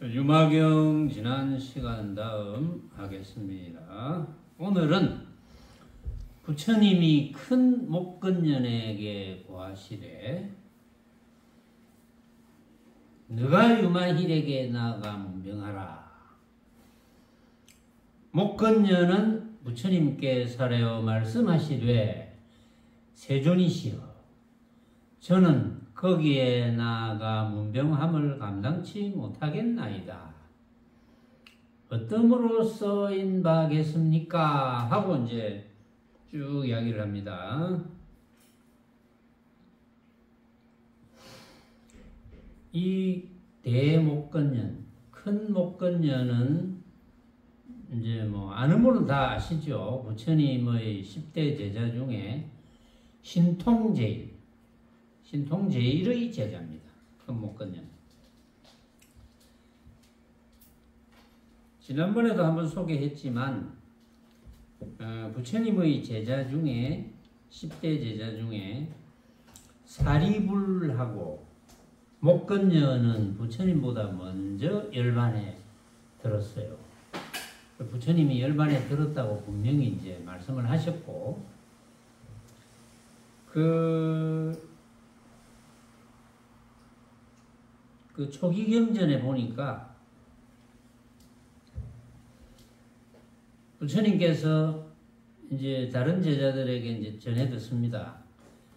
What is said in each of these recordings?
유마경 지난 시간 다음 하겠습니다. 오늘은 부처님이 큰 목건년에게 고하시되 너가 유마힐에게 나아가 문명하라. 목건년은 부처님께 사례어 말씀하시되 세존이시여 저는 거기에 나아가 문병함을 감당치 못하겠나이다. 어떠므로써 인바하겠습니까? 하고 이제 쭉 이야기를 합니다. 이 대목건년, 큰 목건년은 이제 뭐 아는 분은 다 아시죠. 부처님의 10대 제자 중에 신통제일의 제자입니다. 큰 목건년. 지난번에도 한번 소개했지만 부처님의 제자 중에 10대 제자 중에 사리불하고 목건년은 부처님보다 먼저 열반에 들었어요. 부처님이 열반에 들었다고 분명히 이제 말씀을 하셨고, 그 초기 경전에 보니까 부처님께서 이제 다른 제자들에게 이제 전해 듣습니다.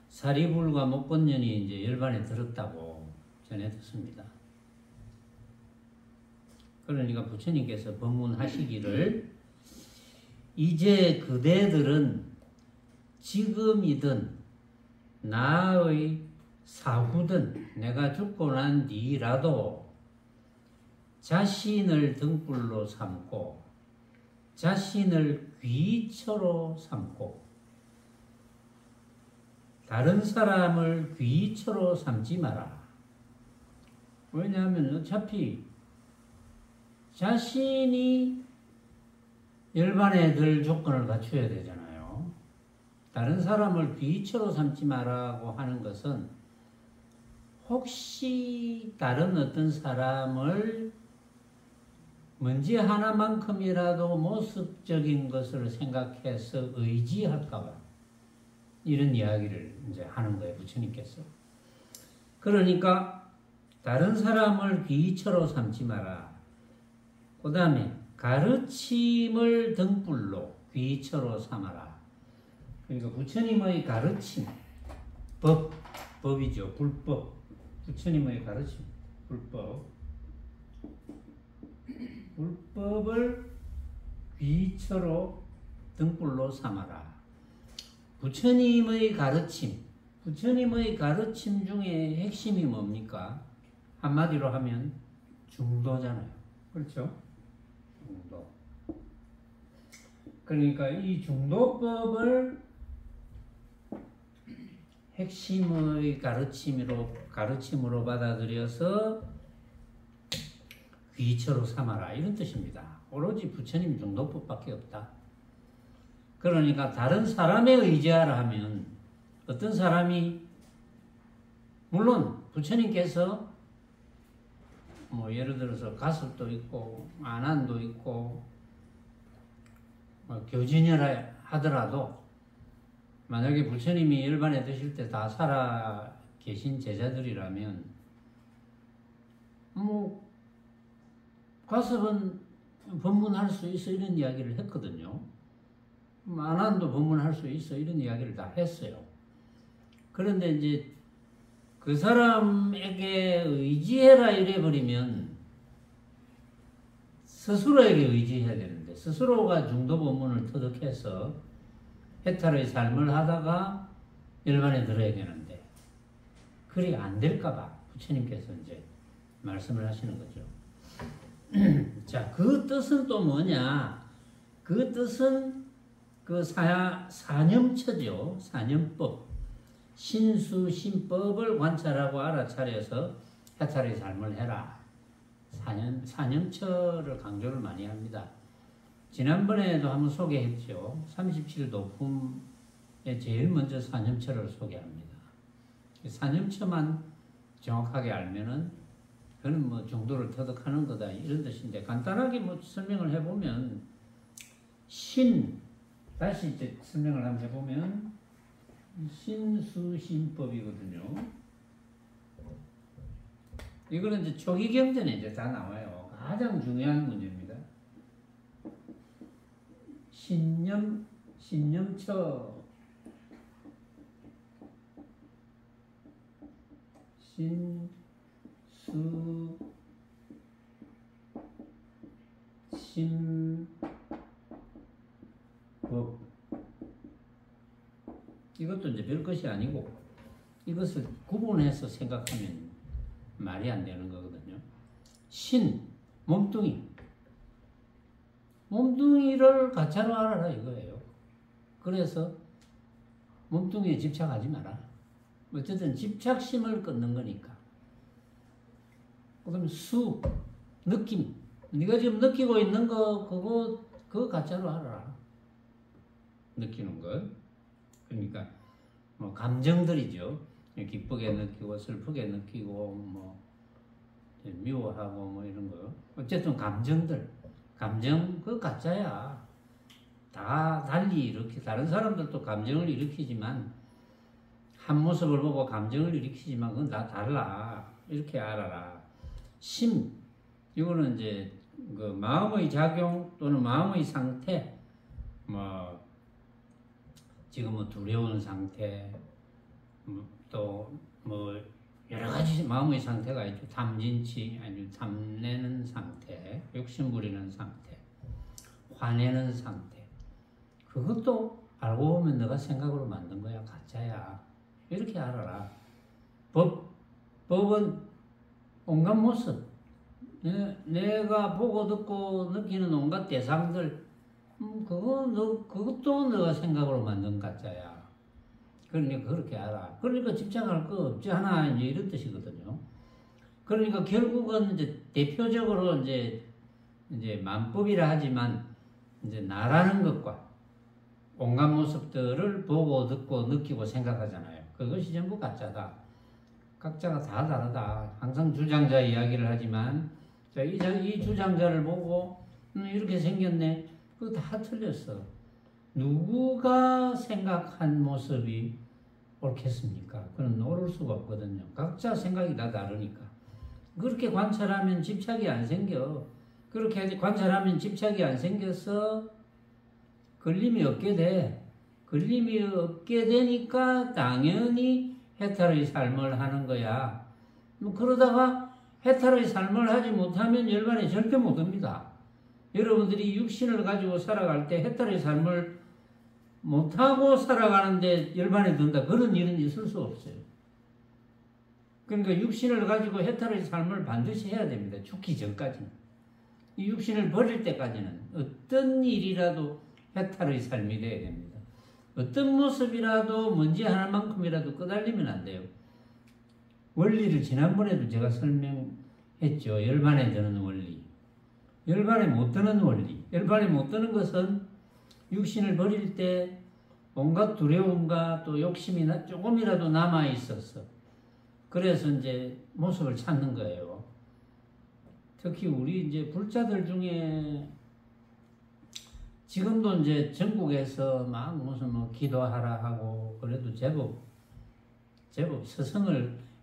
사리불과 목건년이 이제 열반에 들었다고 전해 듣습니다. 그러니까 부처님께서 법문하시기를 이제 그대들은 지금이든 나의 사후든 내가 죽고 난 뒤라도 자신을 등불로 삼고 자신을 귀처로 삼고 다른 사람을 귀처로 삼지 마라. 왜냐하면 어차피 자신이 열반에 들 조건을 갖춰야 되잖아요. 다른 사람을 귀처로 삼지 마라고 하는 것은 혹시 다른 어떤 사람을 문제 하나만큼이라도 모습적인 것을 생각해서 의지할까봐 이런 이야기를 이제 하는 거예요, 부처님께서. 그러니까 다른 사람을 귀처로 삼지 마라. 그 다음에 가르침을 등불로 귀처로 삼아라. 그러니까 부처님의 가르침, 법이죠, 불법. 부처님의 가르침, 불법을 귀처로 등불로 삼아라. 부처님의 가르침 중에 핵심이 뭡니까? 한마디로 하면 중도잖아요. 그렇죠? 중도. 그러니까 이 중도법을 핵심의 가르침으로 받아들여서 귀처로 삼아라, 이런 뜻입니다. 오로지 부처님 중도법밖에 없다. 그러니까 다른 사람에 의지하라 하면 어떤 사람이, 물론 부처님께서 뭐 예를 들어서 가습도 있고 안한도 있고 교진이라 하더라도 만약에 부처님이 열반에 드실 때 다 살아 계신 제자들이라면 뭐 가습은 법문할 수 있어, 이런 이야기를 했거든요. 안한도 법문할 수 있어, 이런 이야기를 다 했어요. 그런데 이제 그 사람에게 의지해라 이래버리면 스스로에게 의지해야 되는데, 스스로가 중도 법문을 터득해서 해탈의 삶을 하다가 열반에 들어야 되는데 그리 안 될까봐 부처님께서 이제 말씀을 하시는 거죠. 자, 그 뜻은 또 뭐냐? 그 뜻은 그 사념처죠. 사념법. 신수신법을 관찰하고 알아차려서 해탈의 삶을 해라. 사념처를 강조를 많이 합니다. 지난번에도 한번 소개했죠. 37도품에 제일 먼저 사념처를 소개합니다. 사념처만 정확하게 알면은 그는 뭐 정도를 터득하는 거다 이런 뜻인데 간단하게 뭐 설명을 해보면 다시 이제 설명을 한번 해보면 신수신법이거든요. 이거는 이제 초기 경전에 이제 다 나와요. 가장 중요한 문제입니다. 신념처 신법 이것도 이제 별 것이 아니고 이것을 구분해서 생각하면 말이 안 되는 거거든요. 몸뚱이를 가짜로 알아라 이거예요. 그래서 몸뚱이에 집착하지 마라. 어쨌든 집착심을 끊는 거니까. 그다음에 느낌. 네가 지금 느끼고 있는 거 그거 가짜로 알아라. 느끼는 것. 그러니까 뭐 감정들이죠. 기쁘게 느끼고 슬프게 느끼고 뭐 미워하고 뭐 이런 거. 어쨌든 감정 그거 가짜야. 다 달리 이렇게 다른 사람들도 감정을 일으키지만 한 모습을 보고 감정을 일으키지만 그건 다 달라. 이렇게 알아라. 이거는 이제 그 마음의 작용 또는 마음의 상태, 뭐 지금 뭐 두려운 상태, 또 뭐 여러 가지 마음의 상태가 있죠. 탐진치, 아니면 탐내는 상태, 욕심 부리는 상태, 화내는 상태. 그것도 알고 보면 너가 생각으로 만든 거야. 가짜야. 이렇게 알아라. 법은 온갖 모습, 내가 보고 듣고 느끼는 온갖 대상들, 그것도 너가 생각으로 만든 가짜야. 그러니까 그렇게 알아. 그러니까 집착할 거 없지 않아. 이제 이런 뜻이거든요. 그러니까 결국은 이제 대표적으로 이제 만법이라 하지만 이제 나라는 것과 온갖 모습들을 보고 듣고 느끼고 생각하잖아요. 그것이 전부 가짜다. 각자가 다 다르다. 항상 주장자 이야기를 하지만 이 주장자를 보고 이렇게 생겼네. 그거 다 틀렸어. 누구가 생각한 모습이 옳겠습니까? 그건 옳을 수가 없거든요. 각자 생각이 다 다르니까. 그렇게 관찰하면 집착이 안 생겨. 그렇게 관찰하면 집착이 안 생겨서 걸림이 없게 돼. 걸림이 없게 되니까 당연히 해탈의 삶을 하는 거야. 뭐 그러다가 해탈의 삶을 하지 못하면 열반에 절대 못 옵니다. 여러분들이 육신을 가지고 살아갈 때 해탈의 삶을 못하고 살아가는데 열반에 든다. 그런 일은 있을 수 없어요. 그러니까 육신을 가지고 해탈의 삶을 반드시 해야 됩니다. 죽기 전까지는. 이 육신을 버릴 때까지는 어떤 일이라도 해탈의 삶이 돼야 됩니다. 어떤 모습이라도 먼지 하나만큼이라도 끄달리면 안 돼요. 원리를 지난번에도 제가 설명했죠. 열반에 드는 원리. 열반에 못 드는 원리. 열반에 못 드는 것은 육신을 버릴 때 온갖 두려움과 또 욕심이 조금이라도 남아 있었어. 그래서 이제 모습을 찾는 거예요. 특히 우리 이제 불자들 중에 지금도 이제 전국에서 막 무슨 뭐 기도하라 하고 그래도 제법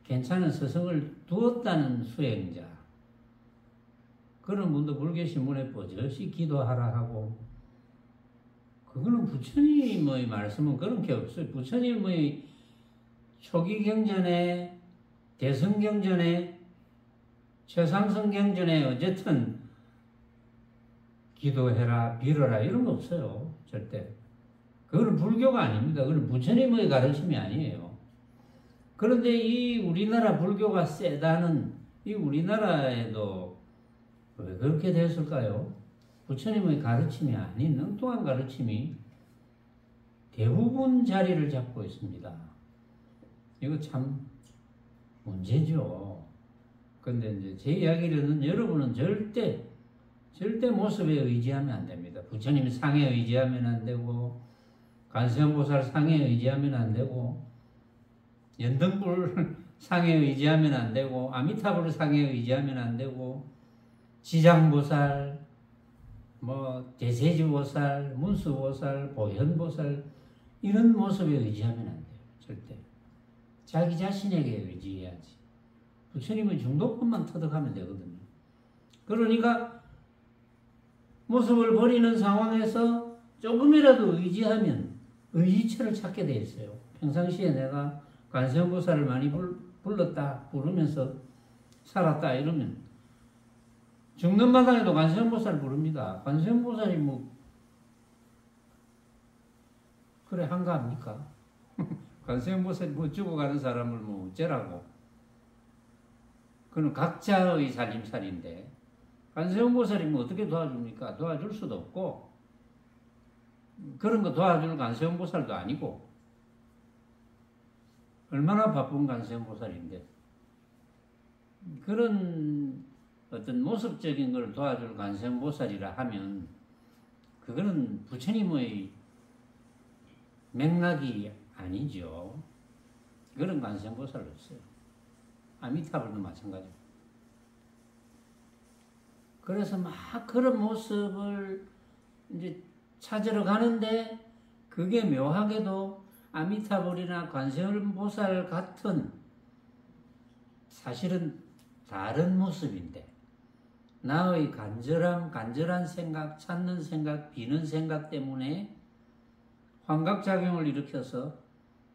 괜찮은 스승을 두었다는 수행자. 그런 분도 불교신문에 버젓이 기도하라 하고, 그거는 부처님의 말씀은 그런 게 없어요. 부처님의 초기 경전에, 대승 경전에, 최상승 경전에 어쨌든 기도해라, 빌어라 이런 거 없어요. 절대. 그거는 불교가 아닙니다. 그건 부처님의 가르침이 아니에요. 그런데 이 우리나라 불교가 세다는 이 우리나라에도 왜 그렇게 됐을까요? 부처님의 가르침이 아닌 엉뚱한 가르침이 대부분 자리를 잡고 있습니다. 이거 참 문제죠. 근데 이제 제 이야기로는 여러분은 절대 모습에 의지하면 안 됩니다. 부처님 상에 의지하면 안 되고, 관세음보살 상에 의지하면 안 되고, 연등불 상에 의지하면 안 되고, 아미타불 상에 의지하면 안 되고, 지장보살, 뭐 대세지보살, 문수보살, 보현보살 이런 모습에 의지하면 안 돼요. 절대. 자기 자신에게 의지해야지. 부처님은 중도권만 터득하면 되거든요. 그러니까 모습을 버리는 상황에서 조금이라도 의지하면 의지처를 찾게 돼 있어요. 평상시에 내가 관세음보살을 많이 불렀다, 부르면서 살았다 이러면 죽는 마당에도 관세음보살 부릅니다. 관세음보살이 뭐 그래 한가합니까? 관세음보살이 뭐 죽어가는 사람을 뭐 어쩌라고. 그는 각자의 살림살인데 관세음보살이 뭐 어떻게 도와줍니까? 도와줄 수도 없고 그런 거 도와줄 관세음보살도 아니고 얼마나 바쁜 관세음보살인데 그런 어떤 모습적인 걸 도와줄 관세음보살이라 하면 그거는 부처님의 맥락이 아니죠. 그런 관세음보살 없어요. 아미타불도 마찬가지고. 그래서 막 그런 모습을 이제 찾으러 가는데 그게 묘하게도 아미타불이나 관세음보살 같은 사실은 다른 모습인데 나의 간절한 생각, 찾는 생각, 비는 생각 때문에 환각작용을 일으켜서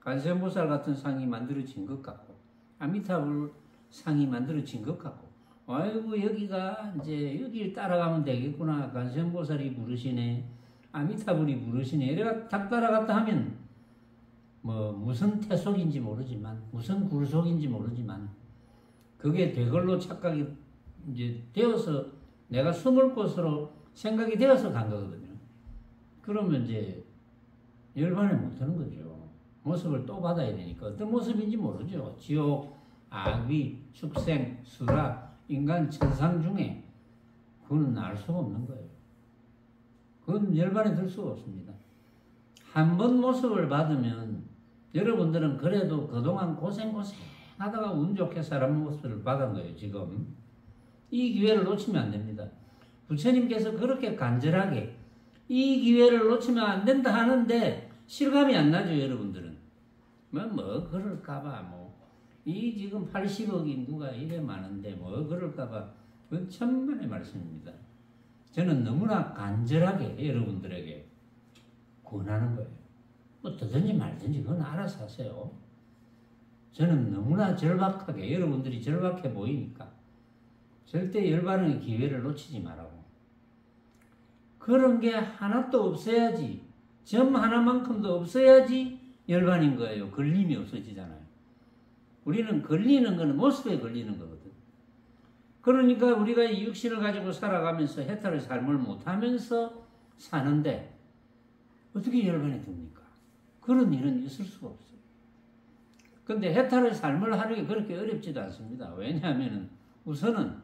관세음보살 같은 상이 만들어진 것 같고 아미타불 상이 만들어진 것 같고 아이고 여기가 이제 여기를 따라가면 되겠구나. 관세음보살이 부르시네. 아미타불이 부르시네. 이래가 딱 따라갔다 하면 뭐 무슨 태속인지 모르지만 무슨 굴속인지 모르지만 그게 되걸로 착각이 이제 되어서 내가 숨을 곳으로 생각이 되어서 간 거거든요. 그러면 이제 열반을 못하는 거죠. 모습을 또 받아야 되니까 어떤 모습인지 모르죠. 지옥, 악귀, 축생, 수라, 인간, 천상 중에 그거는 알 수가 없는 거예요. 그건 열반에 들 수가 없습니다. 한 번 모습을 받으면 여러분들은 그래도 그동안 고생하다가 운 좋게 사람 모습을 받은 거예요. 지금 이 기회를 놓치면 안 됩니다. 부처님께서 그렇게 간절하게 이 기회를 놓치면 안 된다 하는데 실감이 안 나죠. 여러분들은 뭐 그럴까봐 이 지금 80억 인구가 이래 많은데 뭐 그럴까봐 그건 천만의 말씀입니다. 저는 너무나 간절하게 여러분들에게 권하는 거예요. 뭐 듣든지 말든지 그건 알아서 하세요. 저는 너무나 절박하게 여러분들이 절박해 보이니까 절대 열반의 기회를 놓치지 말라고. 그런 게 하나도 없어야지, 점 하나만큼도 없어야지 열반인 거예요. 걸림이 없어지잖아요. 우리는 걸리는 거는 모습에 걸리는 거거든. 그러니까 우리가 이 육신을 가지고 살아가면서 해탈의 삶을 못하면서 사는데 어떻게 열반이 듭니까? 그런 일은 있을 수가 없어요. 근데 해탈의 삶을 하는 게 그렇게 어렵지도 않습니다. 왜냐하면 우선은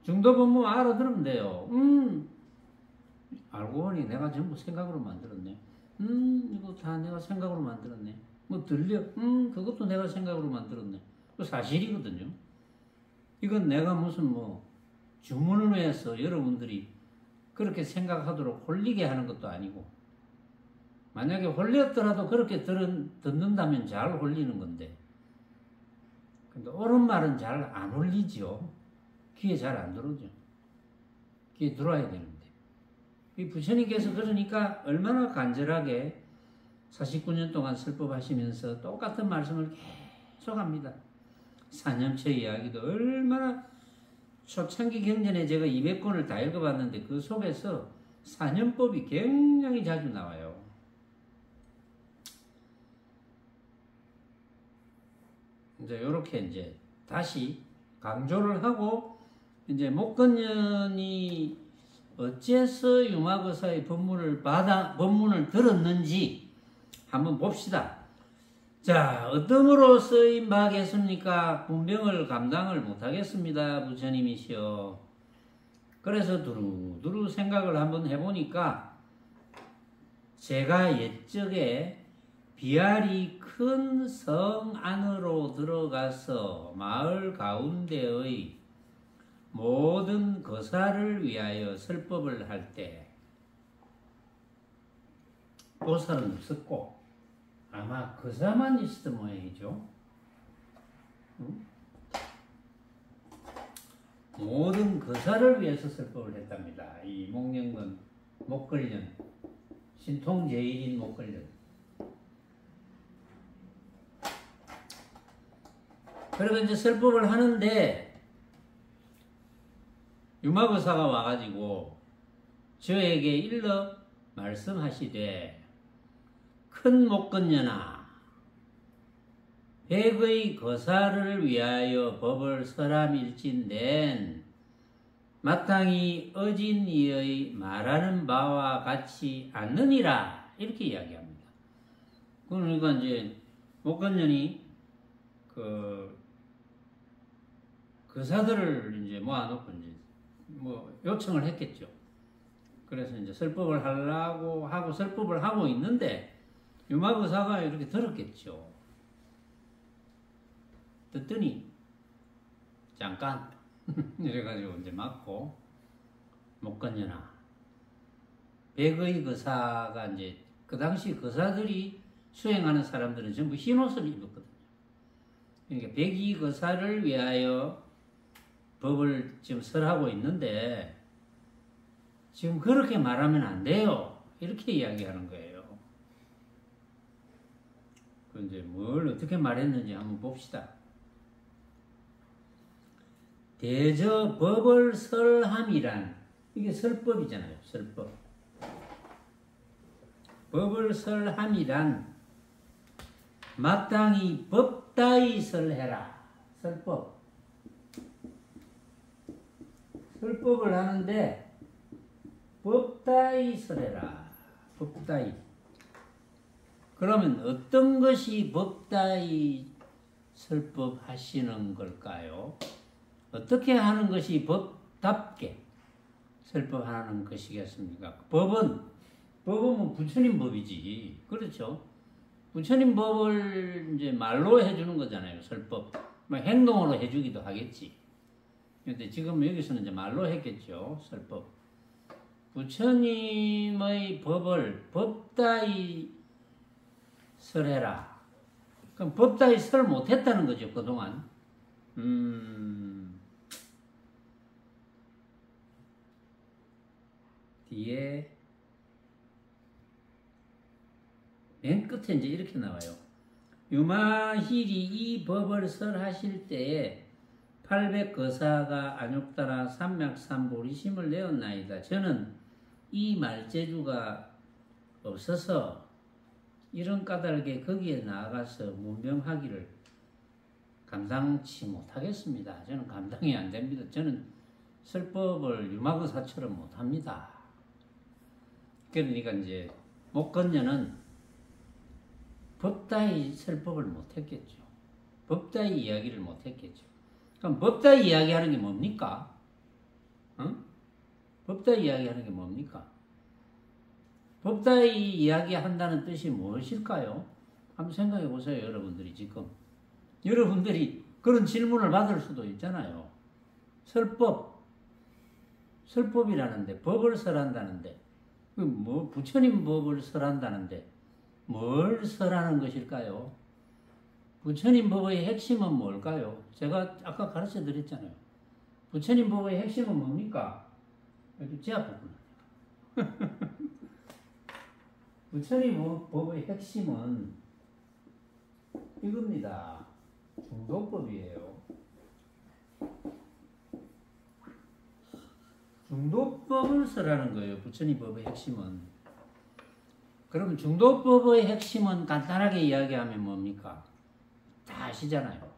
중도본문 알아들으면 돼요. 알고 보니 내가 전부 생각으로 만들었네. 이거 다 내가 생각으로 만들었네. 뭐 들려? 그것도 내가 생각으로 만들었네. 그 사실이거든요. 이건 내가 무슨 주문을 해서 여러분들이 그렇게 생각하도록 홀리게 하는 것도 아니고, 만약에 홀렸더라도 그렇게 듣는다면 잘 홀리는 건데, 근데 옳은 말은 잘 안 홀리죠. 귀에 잘 안 들어오죠. 귀에 들어와야 되는데. 이 부처님께서 그러니까 얼마나 간절하게 49년 동안 설법하시면서 똑같은 말씀을 계속 합니다. 사념처 이야기도 얼마나 초창기 경전에 제가 200권을 다 읽어봤는데 그 속에서 사념법이 굉장히 자주 나와요. 이제 이렇게 이제 다시 강조를 하고 이제 목건년이 어째서 유마거사의 법문을 들었는지 한번 봅시다. 자, 어떠므로 쓰임 바겠습니까? 분명을 감당을 못하겠습니다. 부처님이시여. 그래서 두루두루 생각을 한번 해보니까 제가 옛적에 비알이 큰 성 안으로 들어가서 마을 가운데의 모든 거사를 위하여 설법을 할 때 보살은 없었고 아마 거사만 있었던 모양이죠. 응? 모든 거사를 위해서 설법을 했답니다. 이 목련건 목걸련 신통제일인 목걸련. 그리고 이제 설법을 하는데 유마거사가 와가지고 저에게 일러 말씀하시되 큰 목건녀나 백의 거사를 위하여 법을 설함일진된 마땅히 어진 이의 말하는 바와 같이 않느니라 이렇게 이야기합니다. 그러니까 이제 목건년이 거사들을 이제 모아놓고 이제 뭐 요청을 했겠죠. 그래서 이제 설법을 하려고 하고 설법을 하고 있는데 유마거사가 이렇게 들었겠죠. 듣더니 잠깐 이래가지고 이제 맞고 목건녀나 백의 거사가 이제 그 당시 거사들이 수행하는 사람들은 전부 흰 옷을 입었거든요. 그러니까 백의 거사를 위하여 법을 지금 설하고 있는데 지금 그렇게 말하면 안 돼요. 이렇게 이야기하는 거예요. 그 이제 뭘 어떻게 말했는지 한번 봅시다. 대저 법을 설함이란 이게 설법이잖아요. 설법. 법을 설함이란 마땅히 법다이 설해라. 설법. 설법을 하는데 법다이 설해라. 법다이. 그러면 어떤 것이 법다이 설법하시는 걸까요? 어떻게 하는 것이 법답게 설법하는 것이겠습니까? 법은 뭐 부처님 법이지. 그렇죠? 부처님 법을 이제 말로 해주는 거잖아요. 설법. 뭐 행동으로 해주기도 하겠지. 근데 지금 여기서는 이제 말로 했겠죠. 설법. 부처님의 법을 법다이 설해라. 그럼 법다이 설 못했다는 거죠. 그동안. 뒤에 맨 끝에 이제 이렇게 나와요. 유마힐이 이 법을 설하실 때에 800거사가 안욕따라 삼맥삼보리심을 내었나이다. 저는 이 말재주가 없어서 이런 까닭에 거기에 나아가서 문명하기를 감당치 못하겠습니다. 저는 감당이 안 됩니다. 저는 설법을 유마거사처럼 못합니다. 그러니까 이제 목건녀는 법다이 설법을 못했겠죠. 법다이 이야기를 못했겠죠. 그럼 법다이 이야기하는 게 뭡니까? 응? 법다이 이야기하는 게 뭡니까? 법다이 이야기한다는 뜻이 무엇일까요? 한번 생각해 보세요. 여러분들이 지금. 여러분들이 그런 질문을 받을 수도 있잖아요. 설법이라는데 법을 설한다는데 뭐 부처님 법을 설한다는데 뭘 설하는 것일까요? 부처님 법의 핵심은 뭘까요? 제가 아까 가르쳐 드렸잖아요. 부처님 법의 핵심은 뭡니까? 여기 제 앞부분. 부처님 법의 핵심은 이겁니다. 중도법이에요. 중도법을 설하는 거예요. 부처님 법의 핵심은. 그러면 중도법의 핵심은 간단하게 이야기하면 뭡니까? 다 아시잖아요.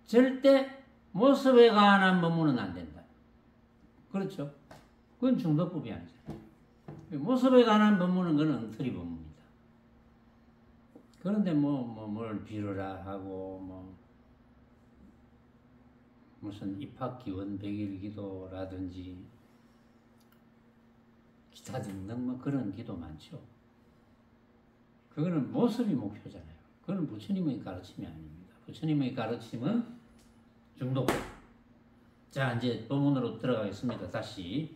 절대 모습에 관한 법문은 안 된다. 그렇죠? 그건 중도법이 아니죠. 모습에 관한 법문은 그건 엉터리 법문입니다. 그런데 뭘 빌어라 하고 무슨 입학기원 100일 기도라든지 기타 등등 그런 기도 많죠. 그거는 모습이 목표잖아요. 그건 부처님의 가르침이 아닙니다. 부처님의 가르침은 중독법. 자, 이제 본문으로 들어가겠습니다. 다시.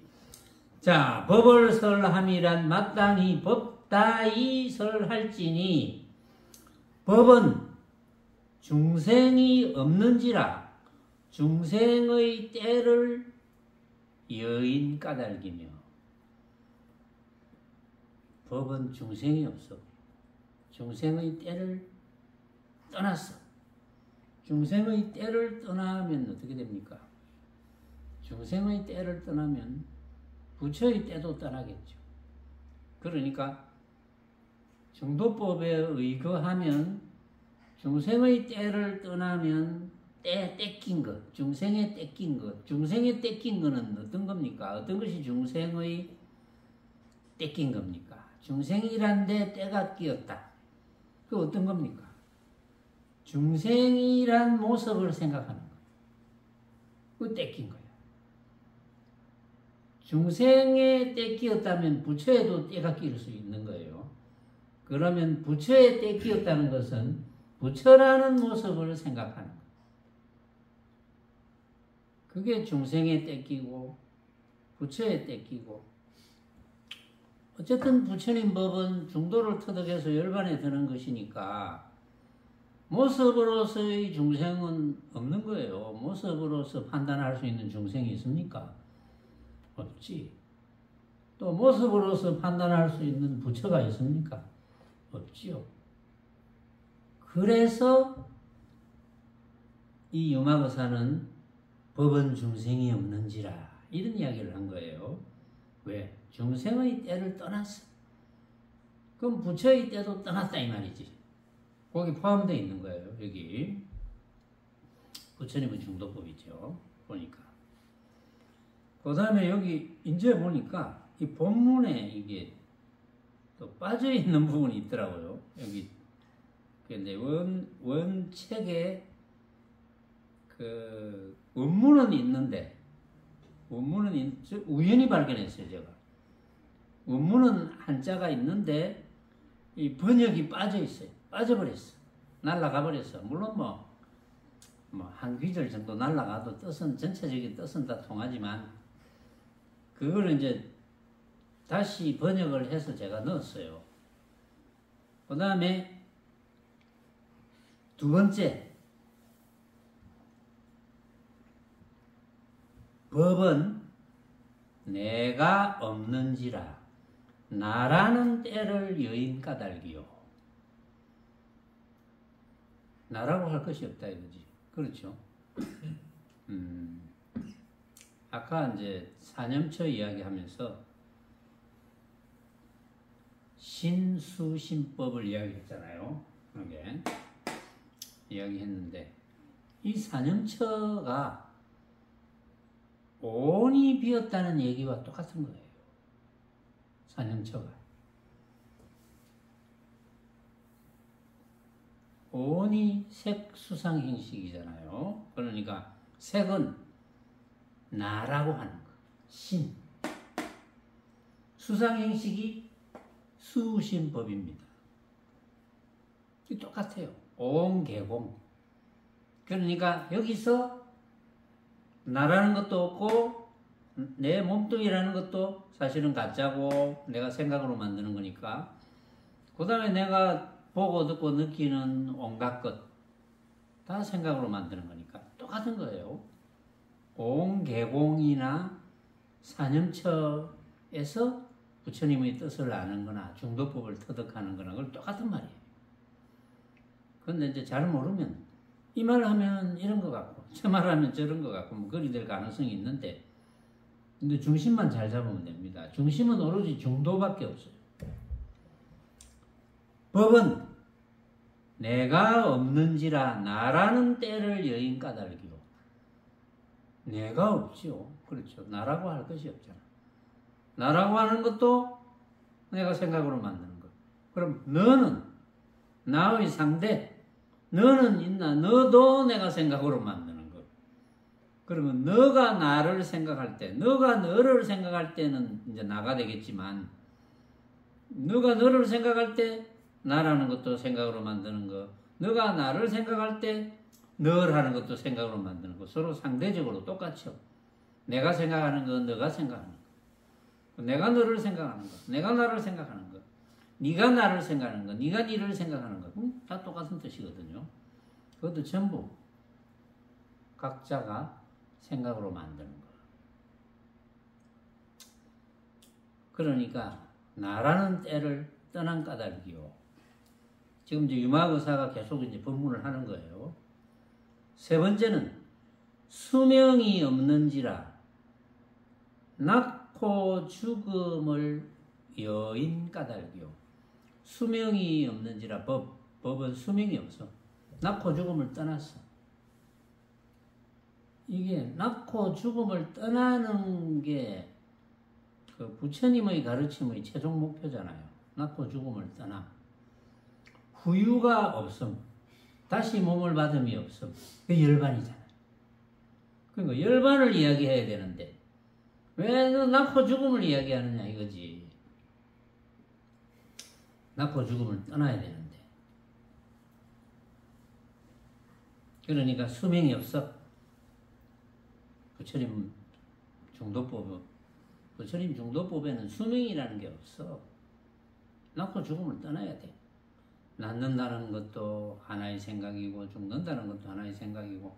자, 법을 설함이란 마땅히 법다이 설할지니 법은 중생이 없는지라 중생의 때를 여인 까닭이며 법은 중생이 없어. 중생의 때를 떠났어. 중생의 때를 떠나면 어떻게 됩니까? 중생의 때를 떠나면 부처의 때도 떠나겠죠. 그러니까 중도법에 의거하면 중생의 때를 떠나면 때 떼낀 것, 중생의 떼낀 것, 중생의 떼낀 것은 어떤 겁니까? 어떤 것이 중생의 떼낀 겁니까? 중생이란데 때가 끼었다. 그 어떤 겁니까? 중생이란 모습을 생각하는 거예요. 그 떼낀 거예요. 중생의 때 끼었다면 부처에도 때가 끼일 수 있는 거예요. 그러면 부처의 때 끼었다는 것은 부처라는 모습을 생각하는 거예요. 그게 중생의 때 끼고 부처의 때 끼고 어쨌든 부처님 법은 중도를 터득해서 열반에 드는 것이니까 모습으로서의 중생은 없는 거예요. 모습으로서 판단할 수 있는 중생이 있습니까? 없지. 또 모습으로서 판단할 수 있는 부처가 있습니까? 없지요. 그래서 이 유마거사는 법은 중생이 없는지라 이런 이야기를 한 거예요. 왜? 중생의 때를 떠났어. 그럼 부처의 때도 떠났다 이 말이지. 거기 포함되어 있는 거예요. 여기 부처님은 중도법이죠. 보니까. 그 다음에 여기 이제 보니까 이 본문에 이게 또 빠져 있는 부분이 있더라고요. 여기 근데 원책에 그 원문은 있는데 원문은 우연히 발견했어요. 제가 원문은 한자가 있는데 이 번역이 빠져 있어요. 빠져버렸어. 날아가 버렸어. 물론 뭐 한 귀절 정도 날아가도 뜻은 전체적인 뜻은 다 통하지만 그걸 이제 다시 번역을 해서 제가 넣었어요. 그 다음에 두 번째 법은 내가 없는지라 나라는 때를 여인 까닭이요. 나라고 할 것이 없다 이거지. 그렇죠. 아까 이제 사념처 이야기하면서 신수신법을 이야기했잖아요. 그게 이야기했는데 이 사념처가 온이 비었다는 얘기와 똑같은 거예요. 사념처가 온이 색수상행식이잖아요. 그러니까 색은 나라고 하는 거. 신. 수상행식이 수신법입니다. 이 똑같아요. 온개공. 그러니까 여기서 나라는 것도 없고 내 몸뚱이라는 것도 사실은 가짜고 내가 생각으로 만드는 거니까 그 다음에 내가 보고 듣고 느끼는 온갖 것 다 생각으로 만드는 거니까 똑같은 거예요. 온개공이나 사념처에서 부처님의 뜻을 아는 거나 중도법을 터득하는 거나 그걸 똑같은 말이에요. 그런데 이제 잘 모르면 이 말을 하면 이런 것 같고 저 말을 하면 저런 것 같고 뭐 그리 될 가능성이 있는데 근데 중심만 잘 잡으면 됩니다. 중심은 오로지 중도밖에 없어요. 법은 내가 없는지라 나라는 때를 여인 까닭이요. 내가 없지요. 그렇죠. 나라고 할 것이 없잖아. 나라고 하는 것도 내가 생각으로 만드는 것. 그럼 너는 나의 상대 너는 있나? 너도 내가 생각으로 만드는 것. 그러면 너가 나를 생각할 때 너가 너를 생각할 때는 이제 나가 되겠지만 너가 너를 생각할 때 나라는 것도 생각으로 만드는 거, 너가 나를 생각할 때 너라는 것도 생각으로 만드는 거, 서로 상대적으로 똑같죠. 내가 생각하는 거, 너가 생각하는 거, 내가 너를 생각하는 거, 내가 나를 생각하는 거, 네가 나를 생각하는 거, 네가 니를 생각하는 거, 다 똑같은 뜻이거든요. 그것도 전부 각자가 생각으로 만드는 거. 그러니까 나라는 때를 떠난 까닭이요. 지금 이제 유마의사가 계속 이제 법문을 하는 거예요. 세 번째는 수명이 없는지라 낳고 죽음을 여인 까닭이요. 수명이 없는지라 법은 수명이 없어. 낳고 죽음을 떠났어. 이게 낳고 죽음을 떠나는 게 그 부처님의 가르침의 최종 목표잖아요. 낳고 죽음을 떠나. 후유가 없음. 다시 몸을 받음이 없음. 그게 열반이잖아요. 그러니까 열반을 이야기해야 되는데 왜 너 낳고 죽음을 이야기하느냐 이거지. 낳고 죽음을 떠나야 되는데. 그러니까 수명이 없어. 부처님 중도법에는 수명이라는 게 없어. 낳고 죽음을 떠나야 돼. 낳는다는 것도 하나의 생각이고 죽는다는 것도 하나의 생각이고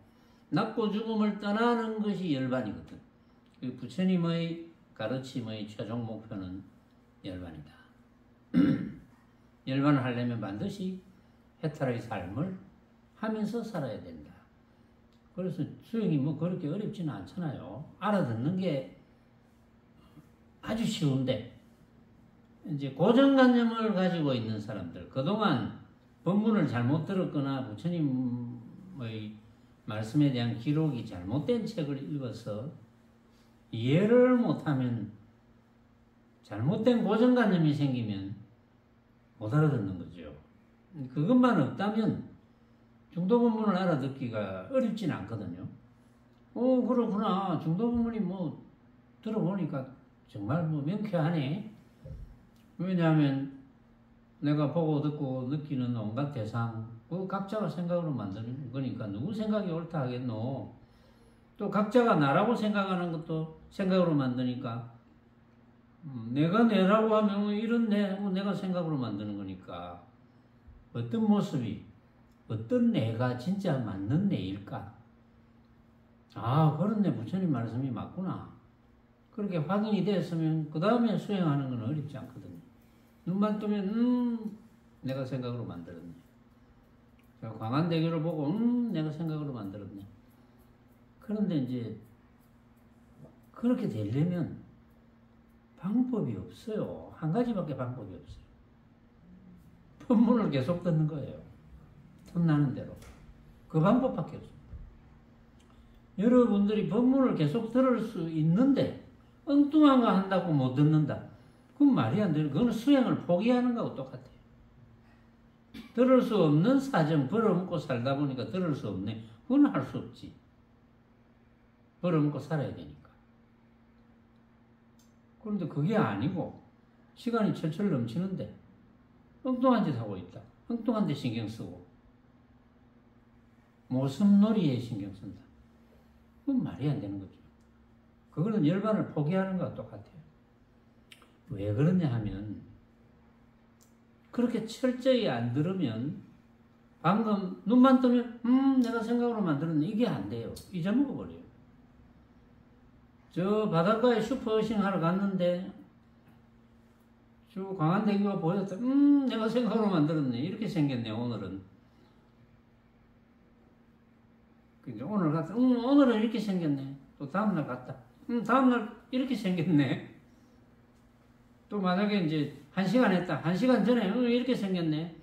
낳고 죽음을 떠나는 것이 열반이거든. 부처님의 가르침의 최종 목표는 열반이다. 열반을 하려면 반드시 해탈의 삶을 하면서 살아야 된다. 그래서 수행이 뭐 그렇게 어렵지는 않잖아요. 알아듣는 게 아주 쉬운데 이제 고정관념을 가지고 있는 사람들, 그동안 법문을 잘못 들었거나 부처님의 말씀에 대한 기록이 잘못된 책을 읽어서 이해를 못하면 잘못된 고정관념이 생기면 못 알아듣는 거죠. 그것만 없다면 중도법문을 알아듣기가 어렵진 않거든요. 그렇구나. 중도법문이 뭐 들어보니까 정말 뭐 명쾌하네. 왜냐하면 내가 보고 듣고 느끼는 온갖 대상, 그 각자가 생각으로 만드는 거니까 누구 생각이 옳다 하겠노. 또 각자가 나라고 생각하는 것도 생각으로 만드니까 내가 내라고 하면 이런 내가 생각으로 만드는 거니까 어떤 모습이 어떤 내가 진짜 맞는 내일까? 아, 그렇네. 부처님 말씀이 맞구나. 그렇게 확인이 됐으면 그 다음에 수행하는 건 어렵지 않거든요. 눈만 뜨면 내가 생각으로 만들었네. 광안대교를 보고 내가 생각으로 만들었네. 그런데 이제 그렇게 되려면 방법이 없어요. 한 가지밖에 방법이 없어요. 법문을 계속 듣는 거예요. 틈나는 대로. 그 방법밖에 없어요. 여러분들이 법문을 계속 들을 수 있는데 엉뚱한 거 한다고 못 듣는다. 그건 말이 안 되는, 그건 수행을 포기하는 거하고 똑같아요. 들을 수 없는 사정, 벌어먹고 살다 보니까 들을 수 없네. 그건 할 수 없지. 벌어먹고 살아야 되니까. 그런데 그게 아니고 시간이 철철 넘치는데 엉뚱한 짓 하고 있다. 엉뚱한 데 신경 쓰고 모습놀이에 신경 쓴다. 그건 말이 안 되는 거죠. 그거는 열반을 포기하는 거와 똑같아요. 왜 그러냐 하면 그렇게 철저히 안 들으면 방금 눈만 뜨면 내가 생각으로 만들었네. 이게 안 돼요. 잊어먹어 버려요. 저 바닷가에 슈퍼싱 하러 갔는데 저 광안대교가 보였다. 내가 생각으로 만들었네. 이렇게 생겼네. 오늘은. 그러니까 오늘 갔다. 오늘은 이렇게 생겼네. 또 다음날 갔다. 다음날 이렇게 생겼네. 또 만약에 이제 1시간 했다. 1시간 전에 이렇게 생겼네.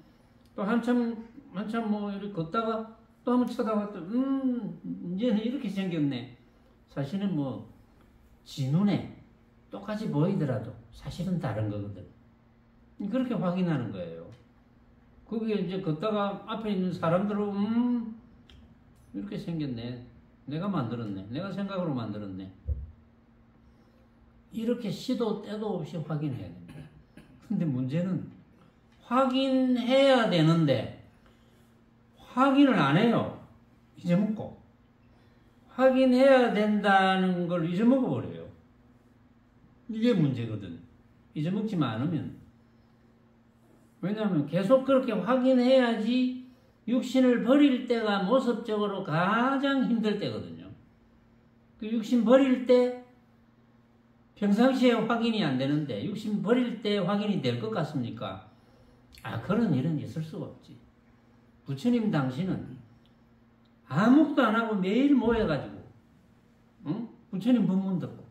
또 한참 뭐 이렇게 걷다가 또 한번 쳐다봤다. 이제는 이렇게 생겼네. 사실은 뭐 지 눈에 똑같이 보이더라도 사실은 다른 거거든. 그렇게 확인하는 거예요. 그게 이제 걷다가 앞에 있는 사람들은 이렇게 생겼네. 내가 만들었네. 내가 생각으로 만들었네. 이렇게 시도 때도 없이 확인해야 됩니다. 근데 문제는 확인해야 되는데 확인을 안 해요. 잊어먹고. 확인해야 된다는 걸 잊어먹어 버려요. 이게 문제거든. 잊어먹지만 않으면. 왜냐하면 계속 그렇게 확인해야지 육신을 버릴 때가 모습적으로 가장 힘들 때거든요. 그 육신 버릴 때 평상시에 확인이 안 되는데 육신 버릴 때 확인이 될 것 같습니까? 그런 일은 있을 수가 없지. 부처님 당신은 아무것도 안 하고 매일 모여가지고 부처님 법문 듣고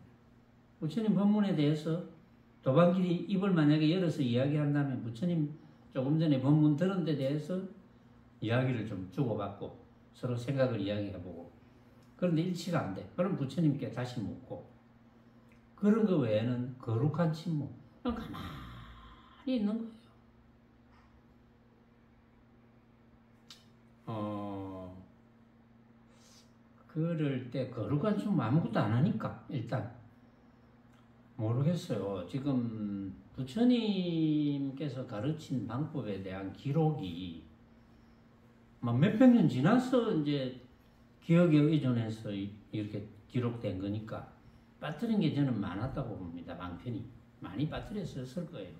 부처님 법문에 대해서 도방길이 입을 만약에 열어서 이야기한다면 부처님 조금 전에 법문 들은 데 대해서 이야기를 좀 주고받고 서로 생각을 이야기해보고 그런데 일치가 안 돼. 그럼 부처님께 다시 묻고 그런 거 외에는 거룩한 침묵 그냥 가만히 있는 거예요. 그럴 때 거룩한 침묵 아무것도 안 하니까 일단 모르겠어요. 지금 부처님께서 가르친 방법에 대한 기록이 몇백 년 지나서 이제 기억에 의존해서 이렇게 기록된 거니까 빠뜨린 게 저는 많았다고 봅니다. 많편이 많이 빠뜨렸을 거예요.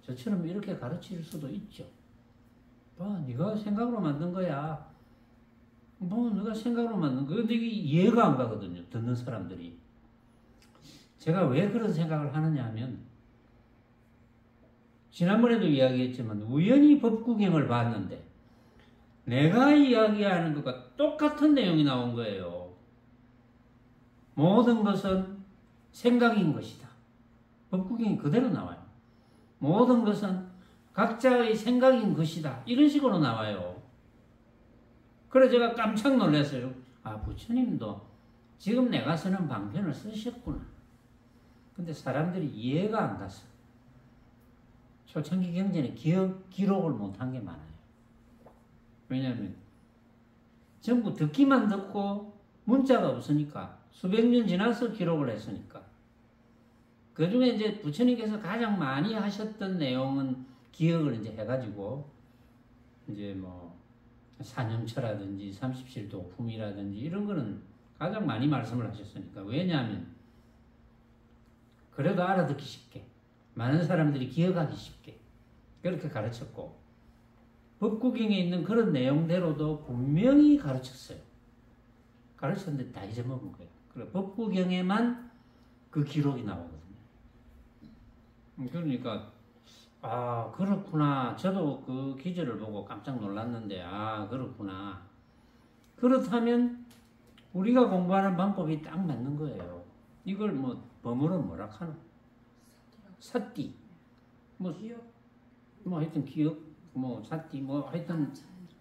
저처럼 이렇게 가르칠 수도 있죠. 네가 생각으로 만든 거야. 네가 생각으로 만든 거야. 근데 이게 이해가 안 가거든요. 듣는 사람들이. 제가 왜 그런 생각을 하느냐 하면 지난번에도 이야기했지만 우연히 법구경을 봤는데 내가 이야기하는 것과 똑같은 내용이 나온 거예요. 모든 것은 생각인 것이다. 법구경이 그대로 나와요. 모든 것은 각자의 생각인 것이다. 이런 식으로 나와요. 그래서 제가 깜짝 놀랐어요. 부처님도 지금 내가 쓰는 방편을 쓰셨구나. 근데 사람들이 이해가 안 갔어. 초창기 경전에 기록을 못한 게 많아요. 왜냐하면 전부 듣기만 듣고 문자가 없으니까 수백 년 지나서 기록을 했으니까 그 중에 이제 부처님께서 가장 많이 하셨던 내용은 기억을 이제 해가지고 이제 뭐 사념처라든지 37도 품이라든지 이런 거는 가장 많이 말씀을 하셨으니까 왜냐하면 그래도 알아듣기 쉽게 많은 사람들이 기억하기 쉽게 그렇게 가르쳤고 법구경에 있는 그런 내용대로도 분명히 가르쳤어요. 가르쳤는데 다 잊어먹은 거예요. 그래 법구경에만 그 기록이 나오거든요. 그러니까 그렇구나. 저도 그 기절을 보고 깜짝 놀랐는데 그렇구나. 그렇다면 우리가 공부하는 방법이 딱 맞는 거예요. 이걸 뭐 범어로 뭐라 하노? 사띠. 하여튼 기억, 사띠, 하여튼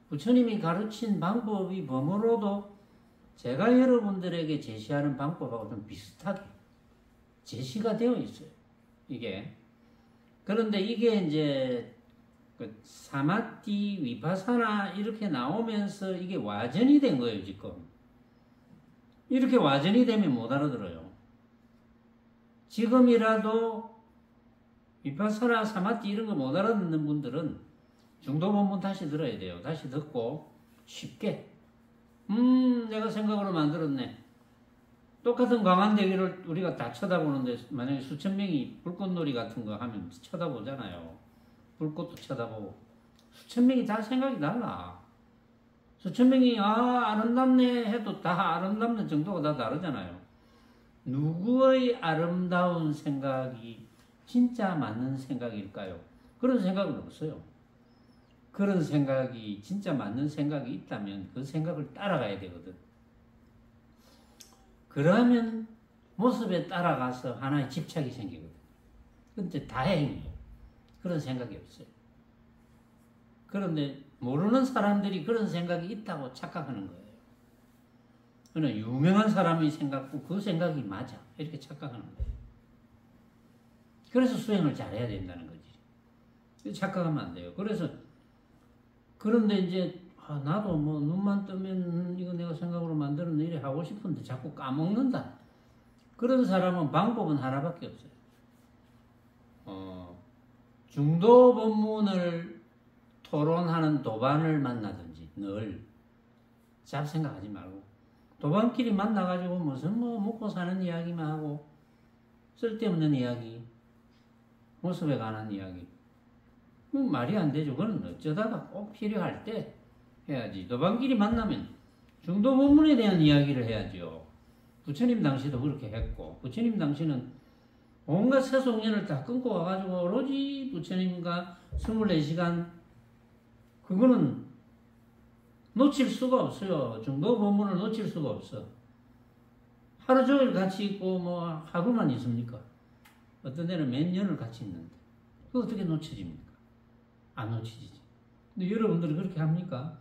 부처님이 가르친 방법이 범어로도 제가 여러분들에게 제시하는 방법하고 좀 비슷하게 제시가 되어 있어요. 이게. 그런데 이게 이제 사마띠, 위파사나 이렇게 나오면서 이게 와전이 된 거예요, 지금. 이렇게 와전이 되면 못 알아들어요. 지금이라도 위파사나 사마띠 이런 거 못 알아듣는 분들은 중도본문 다시 들어야 돼요. 다시 듣고 쉽게 내가 생각으로 만들었네. 똑같은 광안대교를 우리가 다 쳐다보는데 만약에 수천 명이 불꽃놀이 같은 거 하면 쳐다보잖아요. 불꽃도 쳐다보고 수천 명이 다 생각이 달라. 수천 명이 아름답네 해도 다 아름답는 정도가 다 다르잖아요. 누구의 아름다운 생각이 진짜 맞는 생각일까요? 그런 생각은 없어요. 그런 생각이 진짜 맞는 생각이 있다면 그 생각을 따라가야 되거든. 그러면 모습에 따라가서 하나의 집착이 생기거든. 근데 다행이에요. 그런 생각이 없어요. 그런데 모르는 사람들이 그런 생각이 있다고 착각하는 거예요. 그러나 유명한 사람이 생각고 그 생각이 맞아. 이렇게 착각하는 거예요. 그래서 수행을 잘해야 된다는 거지. 착각하면 안 돼요. 그런데 이제 나도 눈만 뜨면 이거 내가 생각으로 만드는 일이 하고 싶은데 자꾸 까먹는다. 그런 사람은 방법은 하나밖에 없어요. 중도 법문을 토론하는 도반을 만나든지 늘 잡생각하지 말고 도반끼리 만나가지고 무슨 뭐 먹고 사는 이야기만 하고 쓸데없는 이야기, 모습에 관한 이야기 말이 안 되죠. 그건 어쩌다가 꼭 필요할 때 해야지. 도반끼리 만나면 중도 법문에 대한 이야기를 해야죠. 부처님 당시도 그렇게 했고 부처님 당시는 온갖 세속년을 다 끊고 와가지고 오로지 부처님과 24시간 그거는 놓칠 수가 없어요. 중도 법문을 놓칠 수가 없어. 하루 종일 같이 있고 뭐 하루만 있습니까? 어떤 데는 몇 년을 같이 있는데 그거 어떻게 놓쳐집니까? 안 놓치지. 근데 여러분들이 그렇게 합니까?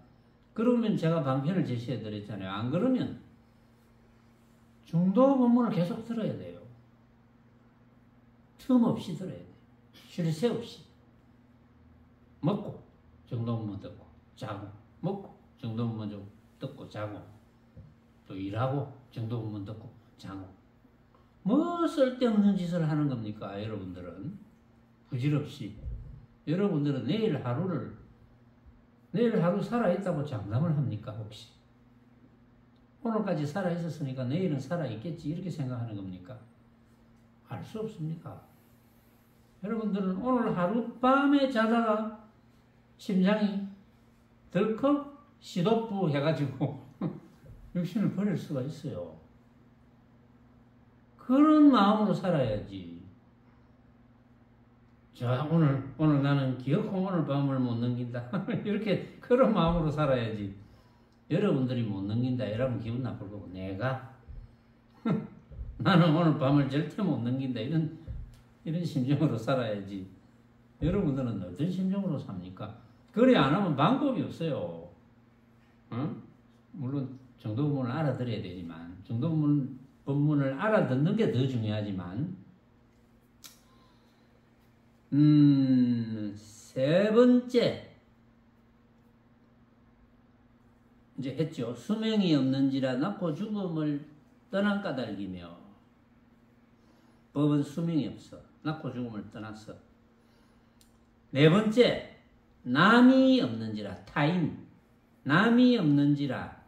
그러면 제가 방편을 제시해 드렸잖아요. 안 그러면 중도 법문을 계속 들어야 돼요. 틈 없이 들어야 돼요. 쉴 새 없이. 먹고 중도 법문 듣고 자고 먹고 중도 법문 좀 듣고 자고 또 일하고 중도 법문 듣고 자고 뭐 쓸데없는 짓을 하는 겁니까? 여러분들은 부질없이 여러분들은 내일 하루 살아있다고 장담을 합니까? 혹시 오늘까지 살아있었으니까 내일은 살아있겠지 이렇게 생각하는 겁니까? 알 수 없습니다. 여러분들은 오늘 하룻밤에 자다가 심장이 덜컥 시도부 해가지고 육신을 버릴 수가 있어요. 그런 마음으로 살아야지. 자, 오늘 나는 기어코 오늘 밤을 못 넘긴다. 이렇게 그런 마음으로 살아야지. 여러분들이 못 넘긴다. 여러분 기분 나쁠 거고 내가 나는 오늘 밤을 절대 못 넘긴다. 이런 심정으로 살아야지. 여러분들은 어떤 심정으로 삽니까? 그래 안 하면 방법이 없어요. 응? 물론 정도 법문을 알아들어야 되지만 정도 법문을 알아듣는 게 더 중요하지만 세 번째 이제 했죠. 수명이 없는지라 낳고 죽음을 떠난 까닭이며 법은 수명이 없어. 낳고 죽음을 떠났어. 네 번째 남이 없는지라 타임 남이 없는지라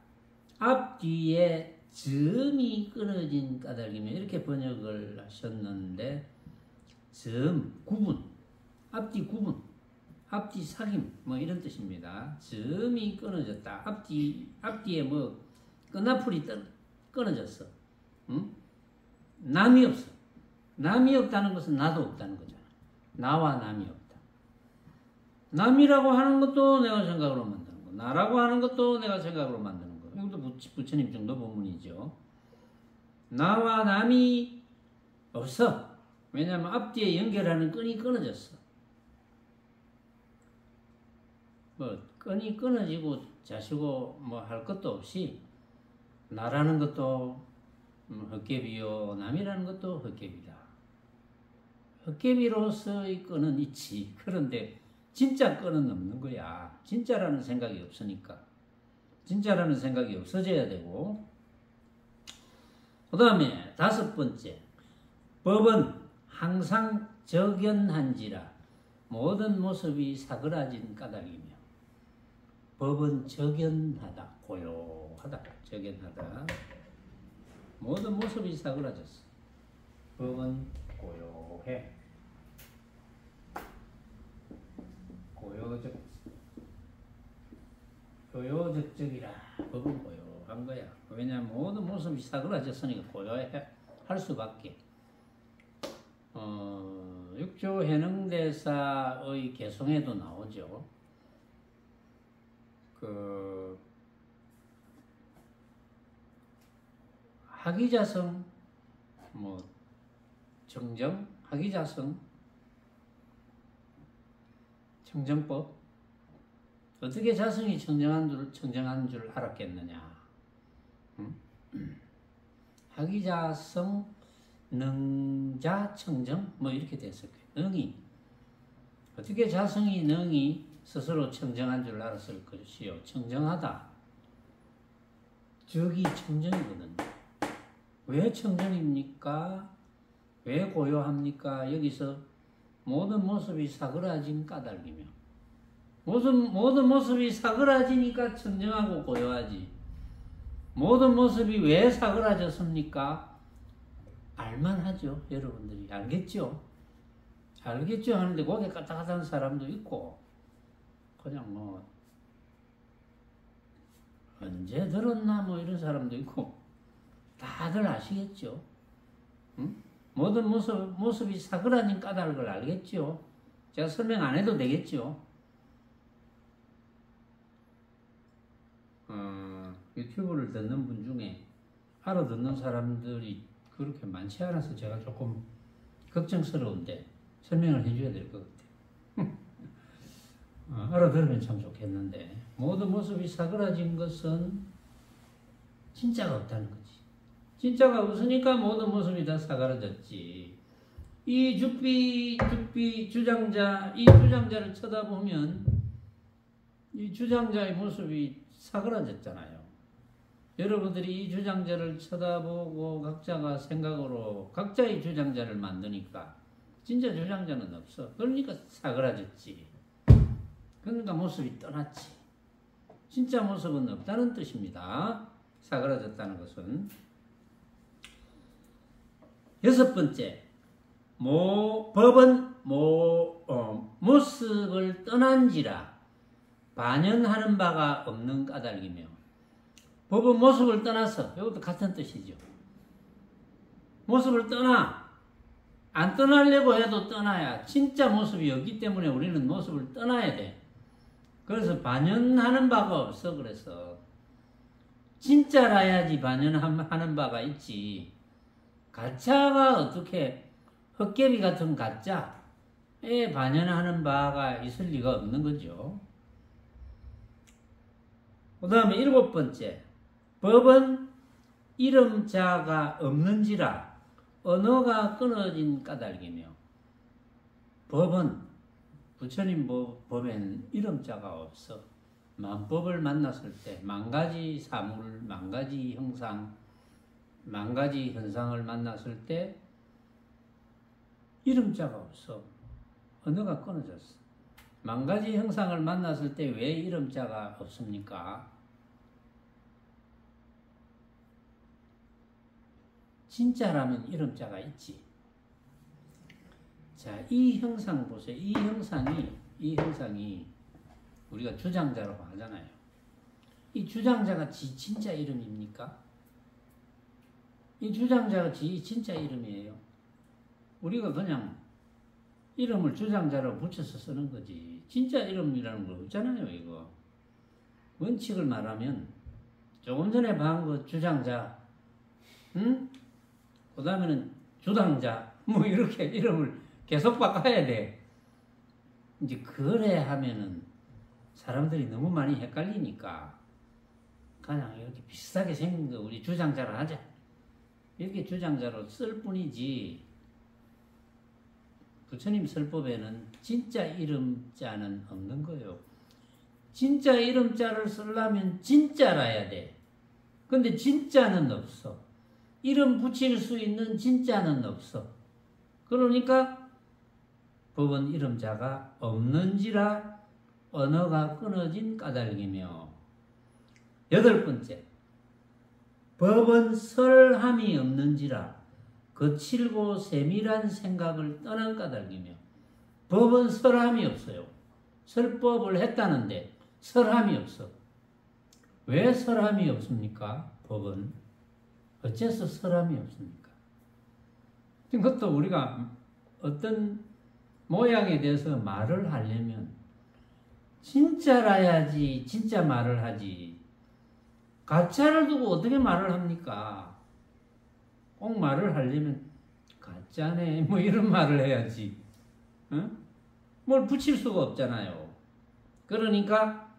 앞뒤에 점이 끊어진 까닭이며 이렇게 번역을 하셨는데 점, 구분, 앞뒤 구분, 앞뒤 sak임 뭐 이런 뜻입니다. 점이 끊어졌다. 앞뒤에 뭐 끈앞풀이 끊어졌어. 응? 남이 없어. 남이 없다는 것은 나도 없다는 거잖아. 나와 남이 없다. 남이라고 하는 것도 내가 생각으로 만드는 거. 나라고 하는 것도 내가 생각으로 만드는 거. 이것도 부처님 정도 법문이죠. 나와 남이 없어. 왜냐하면 앞뒤에 연결하는 끈이 끊어졌어. 뭐 끈이 끊어지고 자시고 뭐 할 것도 없이 나라는 것도 헛개비요 남이라는 것도 헛개비다. 헛개비로서의 끈은 있지. 그런데 진짜 끈은 없는 거야. 진짜라는 생각이 없으니까. 진짜라는 생각이 없어져야 되고 그 다음에 다섯 번째 법은 항상 적연한지라 모든 모습이 사그라진 까닭이며 법은 적연하다. 고요하다. 적연하다. 모든 모습이 사그라졌어. 법은 고요해. 고요적적이라 법은 고요한 거야. 왜냐하면 모든 모습이 사그라졌으니까 고요해 할 수밖에. 육조 해능대사의 개성에도 나오죠. 학위자성, 정정, 학위자성, 청정법. 어떻게 자성이 청정한 줄 알았겠느냐. 응? 학위자성, 능자, 청정, 이렇게 됐을 거예요. 능이. 어떻게 자성이, 능이 스스로 청정한 줄 알았을 것이요. 청정하다. 적이 청정이거든요. 왜 청정입니까? 왜 고요합니까? 여기서 모든 모습이 사그라진 까닭이며 모든 모습이 사그라지니까 청정하고 고요하지. 모든 모습이 왜 사그라졌습니까? 알만하죠. 여러분들이 알겠죠? 알겠죠 하는데 고개 까딱하다는 사람도 있고 그냥 뭐 언제 들었나 뭐 이런 사람도 있고 다들 아시겠죠? 응? 모든 모습이 사그라진 까닭을 알겠죠? 제가 설명 안 해도 되겠죠? 유튜브를 듣는 분 중에 알아듣는 사람들이 그렇게 많지 않아서 제가 조금 걱정스러운데 설명을 해줘야 될 것 같아요. 알아들으면 참 좋겠는데 모든 모습이 사그라진 것은 진짜가 없다는 거지. 진짜가 없으니까 모든 모습이 다 사그라졌지. 이 주장자를 쳐다보면 이 주장자의 모습이 사그라졌잖아요. 여러분들이 이 주장자를 쳐다보고 각자가 생각으로 각자의 주장자를 만드니까 진짜 주장자는 없어. 그러니까 사그라졌지. 그러니까 모습이 떠났지. 진짜 모습은 없다는 뜻입니다. 사그라졌다는 것은. 여섯 번째, 법은 모습을 떠난지라 반연하는 바가 없는 까닭이며 법은 모습을 떠나서 이것도 같은 뜻이죠. 모습을 떠나 안 떠나려고 해도 떠나야 진짜 모습이 없기 때문에 우리는 모습을 떠나야 돼. 그래서 반연하는 바가 없어. 그래서 진짜라야지 반연하는 바가 있지. 가짜가 어떻게 헛개비 같은 가짜에 반연하는 바가 있을 리가 없는 거죠. 그 다음에 일곱 번째, 법은 이름자가 없는지라 언어가 끊어진 까닭이며 법은 부처님 법에는 이름자가 없어. 만법을 만났을 때 만가지 사물, 만가지 형상, 만가지 현상을 만났을 때 이름자가 없어. 언어가 끊어졌어. 만가지 형상을 만났을 때 왜 이름자가 없습니까? 진짜라면 이름자가 있지. 자, 이 형상 보세요. 이 형상이 우리가 주장자라고 하잖아요. 이 주장자가 지 진짜 이름입니까? 이 주장자가 지 진짜 이름이에요. 우리가 그냥 이름을 주장자로 붙여서 쓰는 거지. 진짜 이름이라는 거 없잖아요, 이거. 원칙을 말하면 조금 전에 봐한 거 주장자, 응? 그 다음에는 주당자, 뭐 이렇게 이름을 계속 바꿔야 돼. 이제 그래 하면은 사람들이 너무 많이 헷갈리니까 그냥 이렇게 비슷하게 생긴 거 우리 주장자로 하자. 이렇게 주장자로 쓸 뿐이지 부처님 설법에는 진짜 이름자는 없는 거예요. 진짜 이름자를 쓰려면 진짜라야 돼. 근데 진짜는 없어. 이름 붙일 수 있는 진짜는 없어. 그러니까 법은 이름자가 없는지라 언어가 끊어진 까닭이며 여덟 번째, 법은 설함이 없는지라 거칠고 세밀한 생각을 떠난 까닭이며 법은 설함이 없어요. 설법을 했다는데 설함이 없어. 왜 설함이 없습니까? 법은 어째서 설함이 없습니까? 그것도 우리가 어떤 모양에 대해서 말을 하려면 진짜라야지 진짜 말을 하지. 가짜를 두고 어떻게 말을 합니까? 꼭 말을 하려면 가짜네 뭐 이런 말을 해야지. 응? 뭘 붙일 수가 없잖아요. 그러니까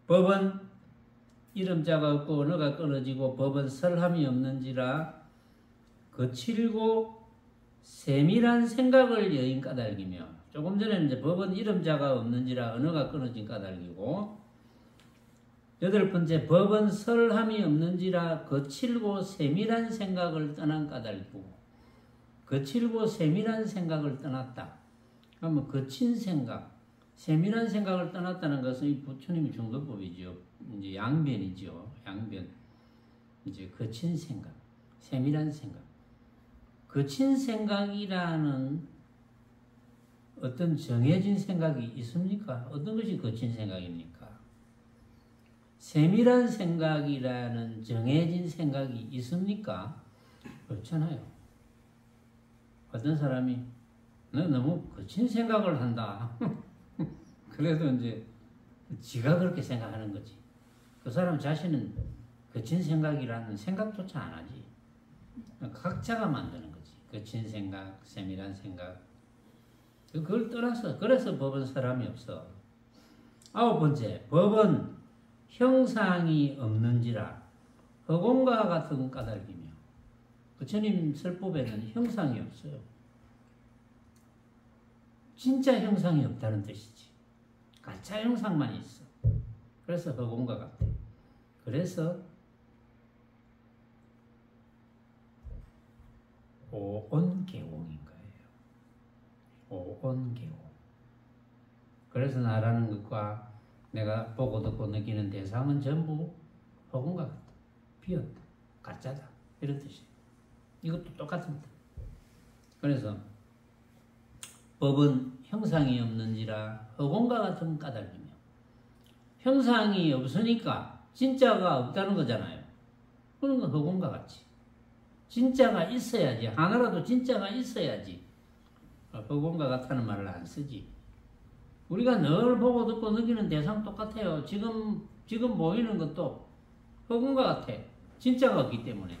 법은 이름자가 없고 언어가 끊어지고 법은 설함이 없는지라 거칠고 세밀한 생각을 여인 까닭이며 조금 전에 이제 법은 이름자가 없는지라 언어가 끊어진 까닭이고 여덟 번째 법은 설함이 없는지라 거칠고 세밀한 생각을 떠난 까닭이고 거칠고 세밀한 생각을 떠났다. 그러면 거친 생각, 세밀한 생각을 떠났다는 것은 이 부처님의 중도법이죠. 이제 양변이죠. 양변. 이제 거친 생각, 세밀한 생각. 거친 생각이라는 어떤 정해진 생각이 있습니까? 어떤 것이 거친 생각입니까? 세밀한 생각이라는 정해진 생각이 있습니까? 그렇잖아요. 어떤 사람이 너 너무 거친 생각을 한다. 그래도 이제 지가 그렇게 생각하는 거지. 그 사람 자신은 거친 생각이라는 생각조차 안 하지. 각자가 만드는 거지. 거친 생각, 세밀한 생각. 그걸 떠나서 그래서 법은 사람이 없어. 9번째, 법은 형상이 없는지라 허공과 같은 까닭이며. 부처님 설법에는 형상이 없어요. 진짜 형상이 없다는 뜻이지. 가짜 형상만 있어. 그래서 허공과 같아. 그래서 오온계공인 거예요. 오온계공. 그래서 나라는 것과 내가 보고 듣고 느끼는 대상은 전부 허공과 같다. 비었다. 가짜다. 이런 뜻이에요. 이것도 똑같습니다. 그래서 법은 형상이 없는지라 허공과 같은 까닭이며, 형상이 없으니까 진짜가 없다는 거잖아요. 그런 건 허공과 같이. 진짜가 있어야지. 하나라도 진짜가 있어야지. 허공과 같다는 말을 안 쓰지. 우리가 늘 보고 듣고 느끼는 대상 똑같아요. 지금 보이는 것도 허공과 같아. 진짜가 없기 때문에.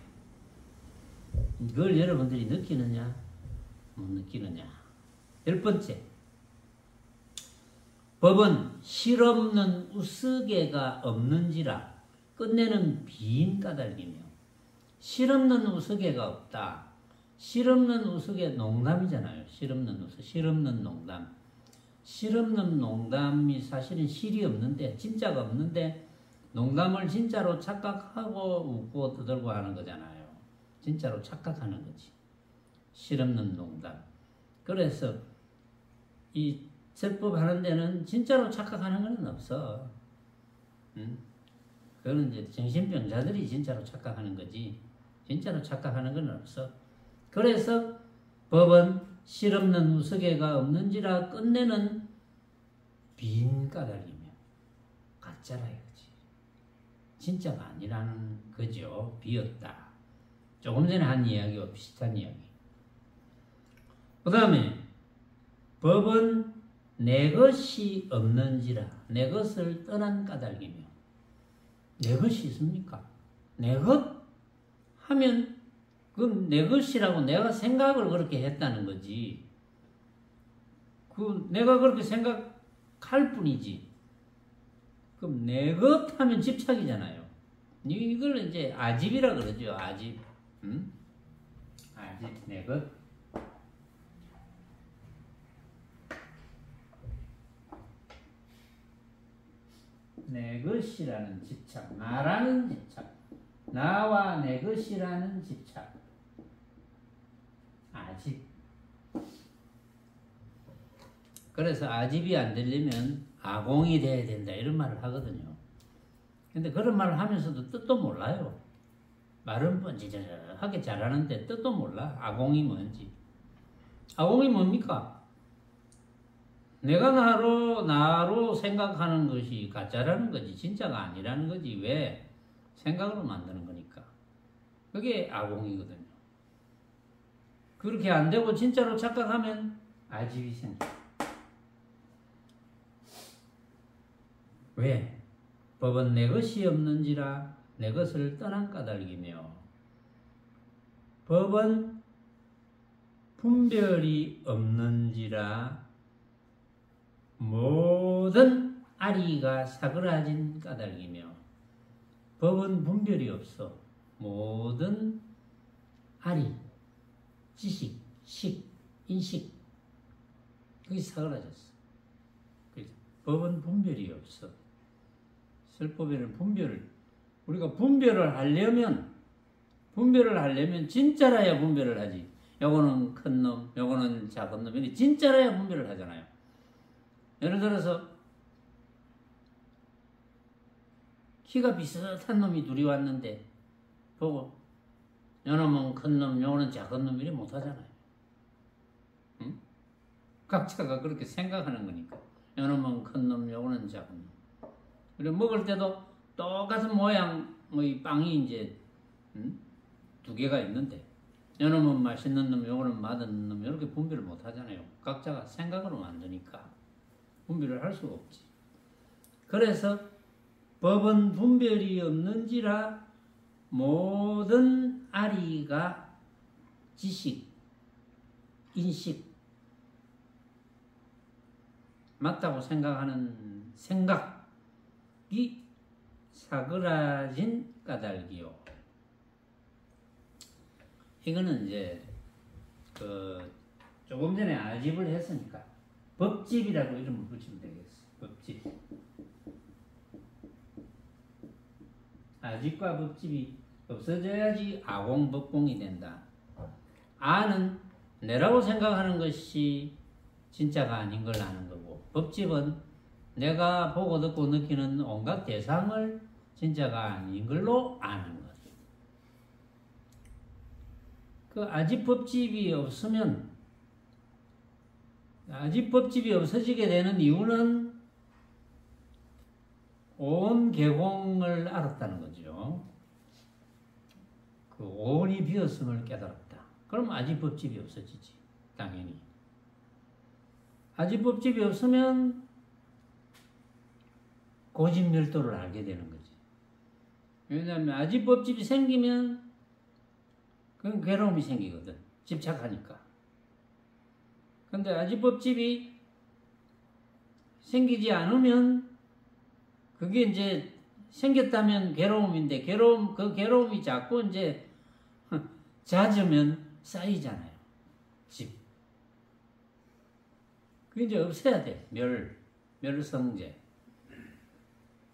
그걸 여러분들이 느끼느냐 못 느끼느냐. 10번째, 법은 실없는 우스개가 없는지라 끝내는 비인 까닭이며. 실없는 우스개가 없다. 실없는 우스개 농담이잖아요. 실없는 우스, 실없는 농담. 실없는 농담이 사실은 실이 없는데, 진짜가 없는데 농담을 진짜로 착각하고 웃고 떠들고 하는 거잖아요. 진짜로 착각하는 거지. 실없는 농담. 그래서 이 설법 하는 데는 진짜로 착각하는 건 없어. 그거는 이제 정신병자들이 진짜로 착각하는 거지. 진짜로 착각하는 건 없어. 그래서 법은 실없는 우스개가 없는지라 끝내는 빈 까닭이며 가짜라 이거지. 진짜가 아니라는 거죠. 비었다. 조금 전에 한 이야기와 비슷한 이야기. 그 다음에 법은 내 것이 없는지라 내 것을 떠난 까닭이며. 내 것이 있습니까? 내 것? 하면 그건 내 것이라고 내가 생각을 그렇게 했다는 거지. 내가 그렇게 생각할 뿐이지. 그럼 내 것 하면 집착이잖아요. 이걸 이제 아집이라 그러죠. 아집. 아집, 내 것. 내 것이라는 집착, 나라는 집착, 나와 내 것이라는 집착, 아집. 그래서 아집이 안 되려면 아공이 돼야 된다 이런 말을 하거든요. 근데 그런 말을 하면서도 뜻도 몰라요. 말은 뻔지저하게 잘하는데 뜻도 몰라. 아공이 뭔지. 아공이 뭡니까? 내가 나로 생각하는 것이 가짜라는 거지. 진짜가 아니라는 거지. 왜? 생각으로 만드는 거니까. 그게 아공이거든요. 그렇게 안 되고 진짜로 착각하면 아집이 생겨. 왜? 법은 내 것이 없는지라 내 것을 떠난 까닭이며. 법은 분별이 없는지라 모든 아리가 사그라진 까닭이며. 법은 분별이 없어. 모든 아리, 지식, 식, 인식 그게 사그라졌어. 법은 분별이 없어. 설법에는 우리가 분별을 하려면 진짜라야 분별을 하지. 요거는 큰 놈, 요거는 작은 놈. 이렇게 진짜라야 분별을 하잖아요. 예를 들어서 키가 비슷한 놈이 둘이 왔는데 보고 요놈은 큰 놈, 요거는 작은 놈 이래 못하잖아요. 응? 각자가 그렇게 생각하는 거니까. 요놈은 큰 놈, 요거는 작은 놈. 그리고 먹을 때도 똑같은 모양의 빵이 이제 두 개가 있는데 요놈은 맛있는 놈, 요거는 맛없는 놈 이렇게 분별을 못 하잖아요. 각자가 생각으로 만드니까 분별을 할 수가 없지. 그래서 법은 분별이 없는지라 모든 아리가 지식, 인식 맞다고 생각하는 생각이 사그라진 까닭이요. 이거는 이제 조금 전에 아집을 했으니까 법집이라고 이름을 붙이면 되겠어. 법집. 아집과 법집이 없어져야지 아공법공이 된다. 아는 내라고 생각하는 것이 진짜가 아닌 걸 아는 거고, 법집은 내가 보고 듣고 느끼는 온갖 대상을 진짜가 아닌 걸로 아는 것. 그 아집법집이 없으면, 아집법집이 없어지게 되는 이유는 온 개공을 알았다는 거죠. 그 온이 비었음을 깨달았다. 그럼 아집법집이 없어지지. 당연히. 아집법집이 없으면 고집멸도를 알게 되는 거지. 왜냐하면 아집법집이 생기면 그건 괴로움이 생기거든. 집착하니까. 근데 아집법집이 생기지 않으면 그게 이제 생겼다면 괴로움인데 그 괴로움이 자꾸 이제 잦으면 쌓이잖아요. 집. 그게 이제 없애야 돼. 멸성제.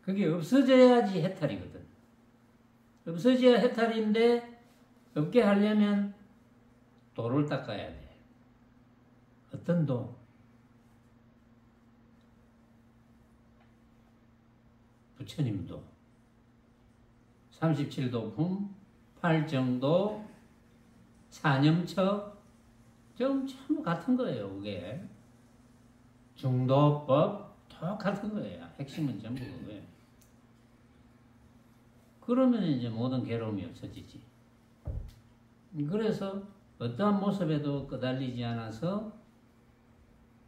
그게 없어져야지 해탈이거든. 없어져야 해탈인데 없게 하려면 도를 닦아야 돼. 어떤 도? 부처님도 37도품, 팔정도, 사념처 좀 참 같은 거예요. 그게 중도법 똑같은 거예요. 핵심은 전부 그거예요. 그러면 이제 모든 괴로움이 없어지지. 그래서 어떠한 모습에도 끄달리지 않아서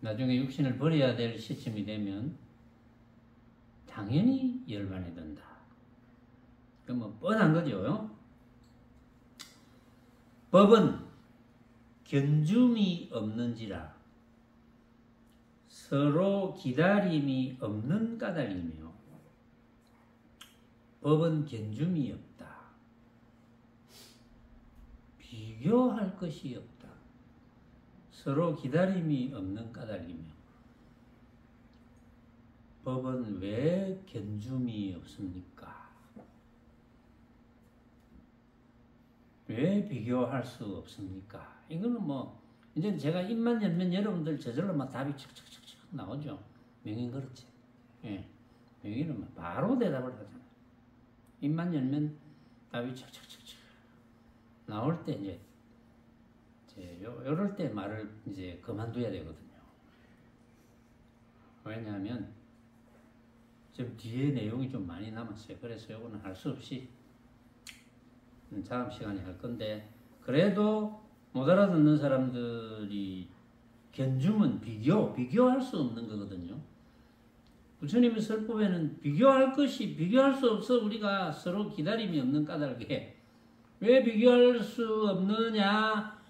나중에 육신을 버려야 될 시점이 되면 당연히 열반에 든다. 그 뭐 뻔한 거죠. 법은 견줌이 없는지라 서로 기다림이 없는 까닭이며 법은 견줌이 없다. 비교할 것이 없다. 서로 기다림이 없는 까닭이며 법은 왜 견줌이 없습니까? 왜 비교할 수 없습니까? 이거는 뭐 이제 제가 입만 열면 여러분들 저절로 막 답이 척척척척 나오죠. 명인 그렇지. 예. 명인은 바로 대답을 하잖아요. 입만 열면 답이 척척척척 나올 때 이제 요럴 때 말을 이제 그만둬야 되거든요. 왜냐하면 지금 뒤에 내용이 좀 많이 남았어요. 그래서 요거는 할 수 없이 다음 시간에 할 건데, 그래도 못 알아듣는 사람들이 견줌은 비교할 수 없는 거거든요. 부처님의 설법에는 비교할 수 없어. 우리가 서로 기다림이 없는 까닭에 왜 비교할 수 없느냐?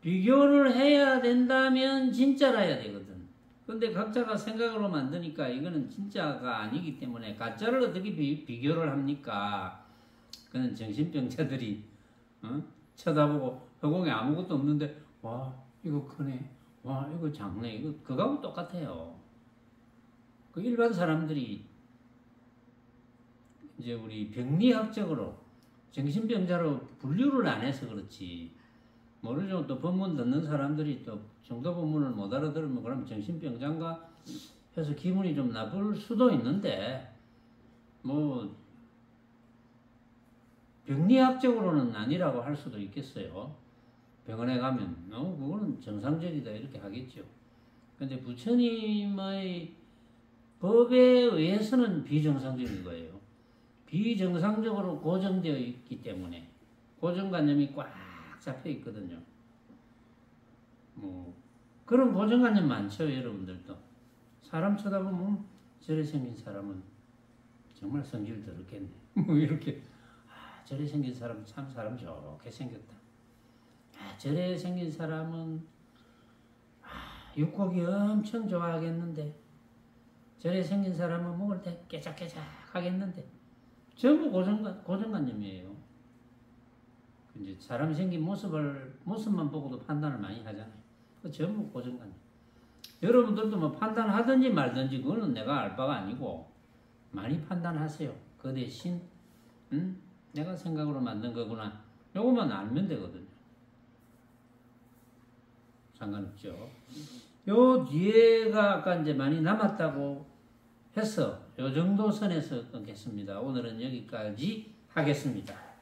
비교를 해야 된다면 진짜라야 되거든. 근데 각자가 생각으로 만드니까 이거는 진짜가 아니기 때문에 가짜를 어떻게 비교를 합니까? 그는 정신병자들이 쳐다보고 허공에 아무것도 없는데 와 이거 크네, 와 이거 작네, 이거 그거하고 똑같아요. 그 일반 사람들이 이제 우리 병리학적으로 정신병자로 분류를 안 해서 그렇지 모르죠. 또 법문 듣는 사람들이 또 정도 법문을 못 알아들으면 그럼 정신병자인가 해서 기분이 좀 나쁠 수도 있는데 뭐 병리학적으로는 아니라고 할 수도 있겠어요. 병원에 가면 그거는 정상적이다 이렇게 하겠죠. 근데 부처님의 법에 의해서는 비정상적인 거예요. 비정상적으로 고정되어 있기 때문에 고정관념이 꽉 잡혀 있거든요. 뭐 그런 고정관념 많죠, 여러분들도. 사람 쳐다보면 저래 생긴 사람은 정말 성질 더럽겠네. 뭐 이렇게 저래 생긴 사람 참 사람 좋게 생겼다. 저래 생긴 사람은 육고기 엄청 좋아하겠는데 저래 생긴 사람은 먹을 때 깨작깨작 하겠는데 전부 고정관념이에요. 이제 사람 생긴 모습만 보고도 판단을 많이 하잖아요. 그 전부 고정관념. 여러분들도 뭐 판단하든지 말든지 그거는 내가 알 바가 아니고 많이 판단하세요. 그 대신 내가 생각으로 만든 거구나. 요것만 알면 되거든요. 상관없죠. 요 뒤에가 아까 이제 많이 남았다고 해서 요 정도 선에서 끊겠습니다. 오늘은 여기까지 하겠습니다.